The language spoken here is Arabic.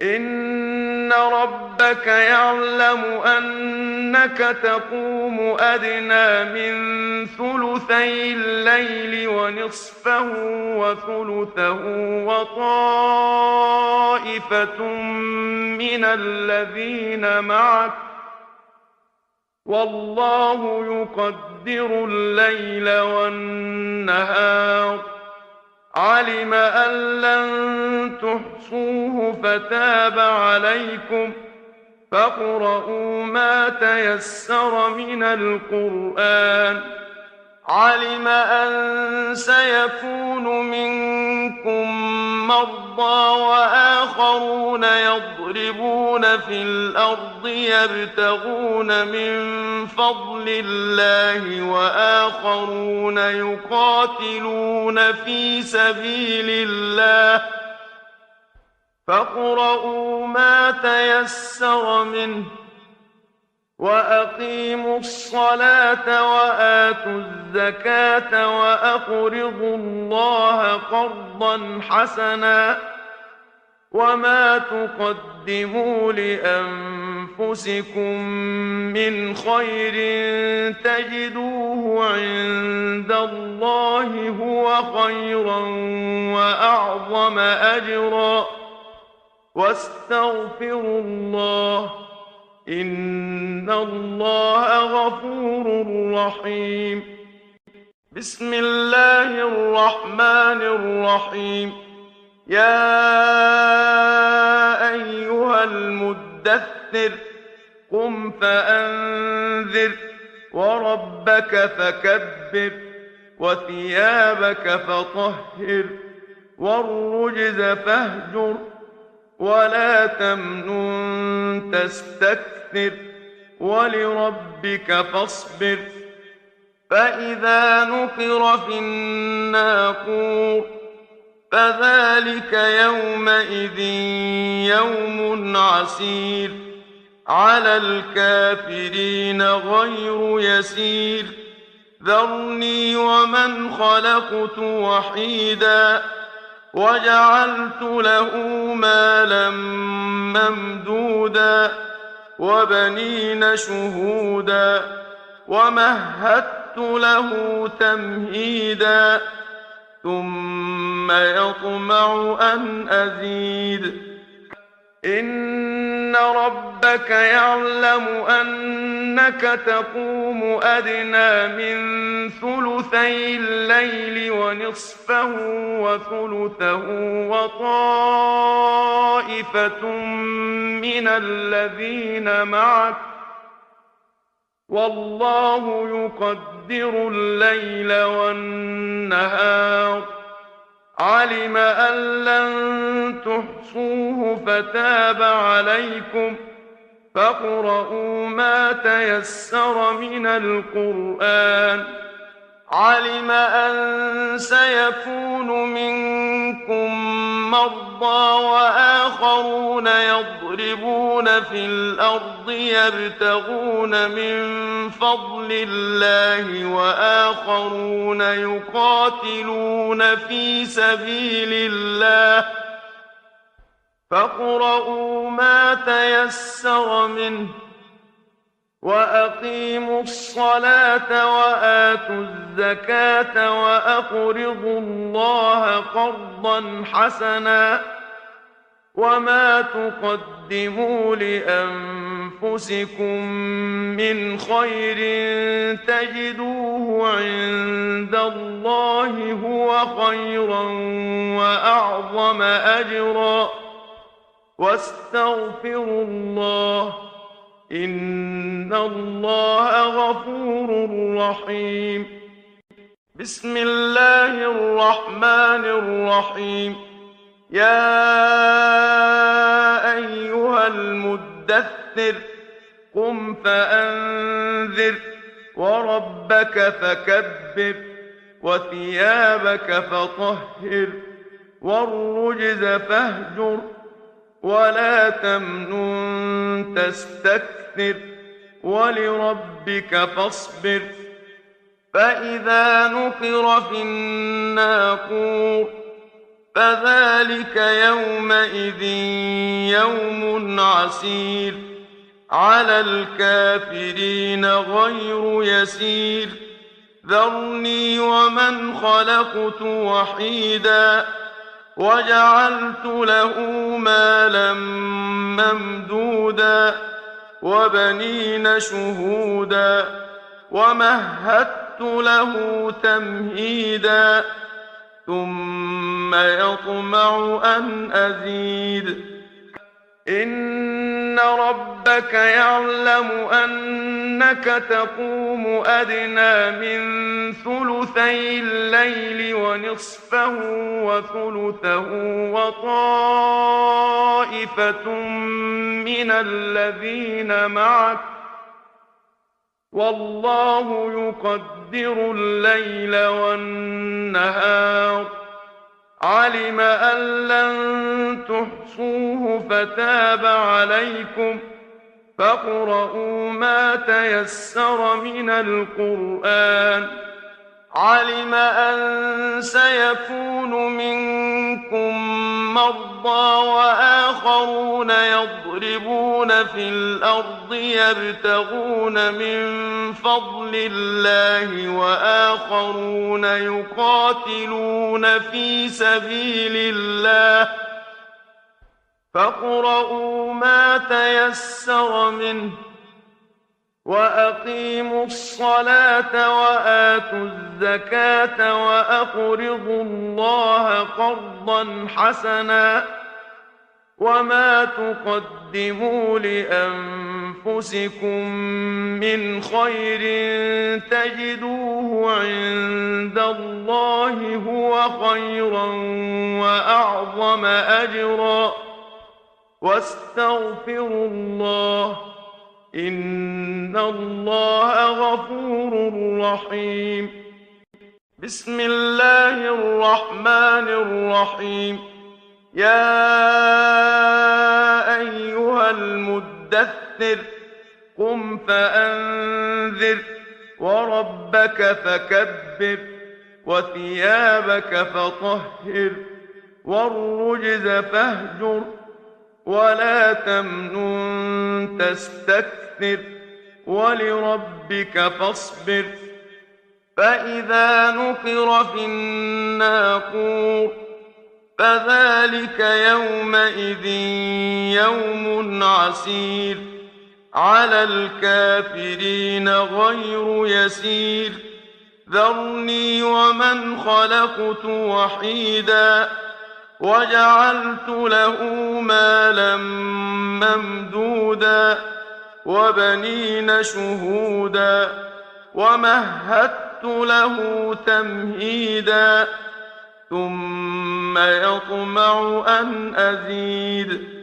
إن ربك يعلم أنك تقوم أدنى من ثلثي الليل ونصفه وثلثه وطائفة من الذين معك، والله يقدر الليل والنهار. علم أن لن تحصوه فتاب عليكم، فاقرؤوا ما تيسر من القرآن. علم أن سيكون منكم مرضى وآخرون يضربون في الأرض يبتغون من فضل الله وآخرون يقاتلون في سبيل الله، فاقرؤوا ما تيسر منه، وأقيموا الصلاة وآتوا الزكاة وأقرضوا الله قرضا حسنا، وما تقدموا لأنفسكم من خير تجدوه عند الله هو خيرا وأعظم أجرا، واستغفروا الله إن الله غفور رحيم. بسم الله الرحمن الرحيم. يا أيها المدثر قم فأنذر وربك فكبر وثيابك فطهر والرجز فاهجر ولا تمنن تستكثر ولربك فاصبر. فإذا نقر في الناقور فذلك يومئذ يوم عسير على الكافرين غير يسير. ذرني ومن خلقت وحيدا وجعلت له مالا ممدودا وبنين شهودا ومهدت له تمهيدا ثم يطمع أن أزيد. إن ربك يعلم أنك تقوم أدنى من ثلثي الليل ونصفه وثلثه وطائفة من الذين معك، والله يقدر الليل والنهار. علم أن لن تحصوه فتاب عليكم، فاقرؤوا ما تيسر من القرآن. علم أن سيكون منكم مرضى وآخرون يضربون في الأرض يبتغون من فضل الله وآخرون يقاتلون في سبيل الله، فاقرؤوا ما تيسر منه، وأقيموا الصلاة وآتوا الزكاة وأقرضوا الله قرضا حسنا، وما تقدموا لأنفسكم من خير تجدوه عند الله هو خيرا وأعظم أجرا، واستغفروا الله إن الله غفور رحيم. بسم الله الرحمن الرحيم. يا أيها المدثر قم فأنذر وربك فكبر وثيابك فطهر والرجز فاهجر ولا تمنن تستكثر ولربك فاصبر. فإذا نقر في الناقور فذلك يومئذ يوم عسير على الكافرين غير يسير ذرني ومن خلقت وحيدا وجعلت له مالا ممدودا وبنين شهودا ومهدت له تمهيدا ثم يطمع أن أزيد إن ربك يعلم أنك تقوم أدنى من ثلثي الليل ونصفه وثلثه وطائفة من الذين معك والله يقدر الليل والنهار علم أن لن تحصوه فتاب عليكم فاقرؤوا ما تيسر من القرآن علم أن سيكون منكم مرضى وآخرون يضربون في الأرض يبتغون من فضل الله وآخرون يقاتلون في سبيل الله فاقرؤوا ما تيسر منه وأقيموا الصلاة وآتوا الزكاة وأقرضوا الله قرضا حسنا وما تقدموا لأنفسكم من خير تجدوه عند الله هو خيرا وأعظم أجرا واستغفروا الله إن الله غفور رحيم بسم الله الرحمن الرحيم يا أيها المدثر قم فأنذر وربك فكبر وثيابك فطهر والرجز فاهجر ولا تمنن تستكثر ولربك فاصبر فإذا نقر في الناقور فذلك يومئذ يوم عسير على الكافرين غير يسير ذرني ومن خلقت وحيدا وجعلت له مالا ممدودا وبنين شهودا ومهدت له تمهيدا ثم يطمع أن أزيد